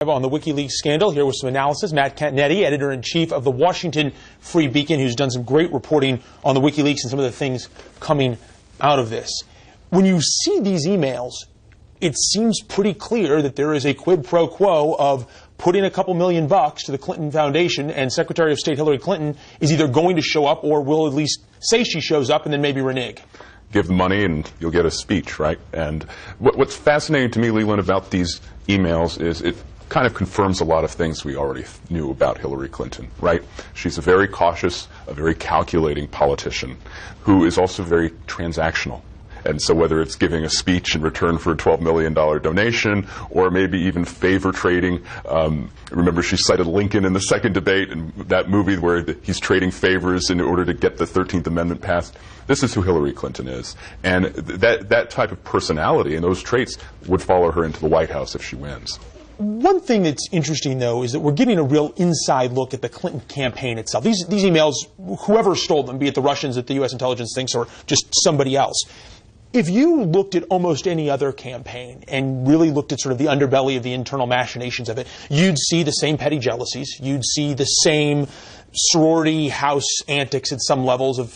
On the WikiLeaks scandal, here with some analysis, Matt Continetti, editor-in-chief of the Washington Free Beacon, who's done some great reporting on the WikiLeaks and some of the things coming out of this. When you see these emails, it seems pretty clear that there is a quid pro quo of putting a couple $1 million to the Clinton Foundation, and Secretary of State Hillary Clinton is either going to show up or will at least say she shows up and then maybe renege. Give the money and you'll get a speech, right? And what's fascinating to me, Leland, about these emails is it kind of confirms a lot of things we already knew about Hillary Clinton, right? She's a very cautious, a very calculating politician who is also very transactional. And so whether it's giving a speech in return for a $12 million donation or maybe even favor trading, remember she cited Lincoln in the second debate in that movie where he's trading favors in order to get the 13th Amendment passed. This is who Hillary Clinton is. And that type of personality and those traits would follow her into the White House if she wins. One thing that's interesting, though, is that we're getting a real inside look at the Clinton campaign itself. These emails, whoever stole them, be it the Russians that the U.S. intelligence thinks or just somebody else, if you looked at almost any other campaign and really looked at sort of the underbelly of the internal machinations of it, you'd see the same petty jealousies. You'd see the same sorority house antics at some levels of,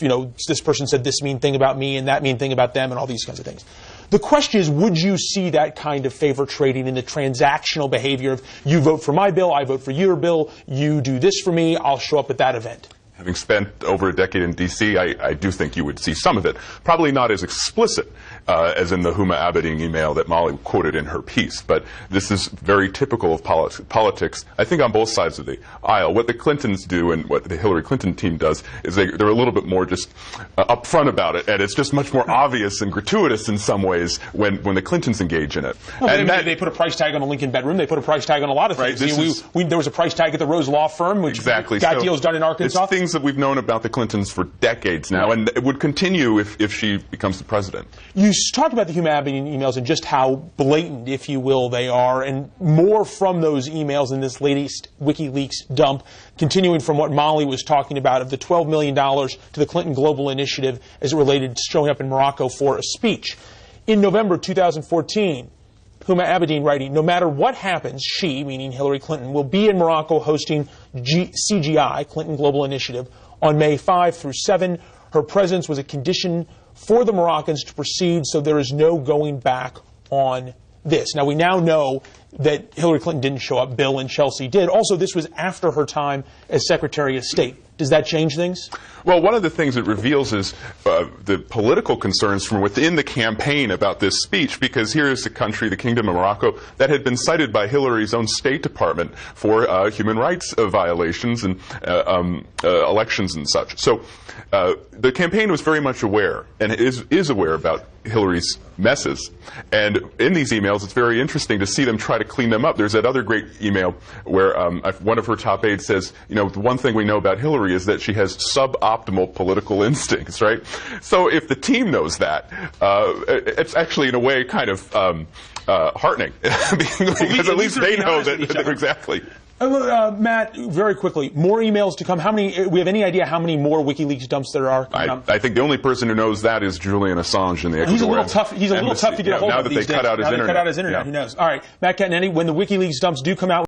this person said this mean thing about me and that mean thing about them and all these kinds of things. The question is, would you see that kind of favor trading in the transactional behavior of you vote for my bill, I vote for your bill, you do this for me, I'll show up at that event? Having spent over a decade in D.C., I do think you would see some of it. Probably not as explicit as in the Huma Abedin email that Molly quoted in her piece, but this is very typical of politics, I think, on both sides of the aisle. What the Clintons do and what the Hillary Clinton team does is they're a little bit more just upfront about it, and it's just much more obvious and gratuitous in some ways when the Clintons engage in it. Well, and they put a price tag on the Lincoln bedroom. They put a price tag on a lot of things. Right, there was a price tag at the Rose Law Firm, which got deals done in Arkansas. It's things that we've known about the Clintons for decades now, and it would continue if she becomes the president. You talked about the Huma Abedin emails and just how blatant, if you will, they are, and more from those emails in this latest WikiLeaks dump, continuing from what Molly was talking about of the $12 million to the Clinton Global Initiative as it related to showing up in Morocco for a speech. In November 2014, Huma Abedin writing, no matter what happens, she, meaning Hillary Clinton, will be in Morocco hosting CGI, Clinton Global Initiative, on May 5 through 7. Her presence was a condition for the Moroccans to proceed, so there is no going back on this. Now, we now know that Hillary Clinton didn't show up. Bill and Chelsea did. Also, this was after her time as Secretary of State. Does that change things? Well, one of the things it reveals is the political concerns from within the campaign about this speech, because here is the country, the Kingdom of Morocco, that had been cited by Hillary's own State Department for human rights violations and elections and such. So the campaign was very much aware and is aware about Hillary's messes. And in these emails, it's very interesting to see them try to clean them up. There's that other great email where one of her top aides says, the one thing we know about Hillary is that she has suboptimal political instincts, right? So if the team knows that, it's actually in a way kind of heartening because at least they know that exactly. Matt, very quickly, more emails to come. We have any idea how many more WikiLeaks dumps there are? I think the only person who knows that is Julian Assange in the Ecuador. He's a little tough. Hehe's a little tough to get a hold of these days. Now that they cut out his internet. Who knows? All right, Matt Continetti, when the WikiLeaks dumps do come out.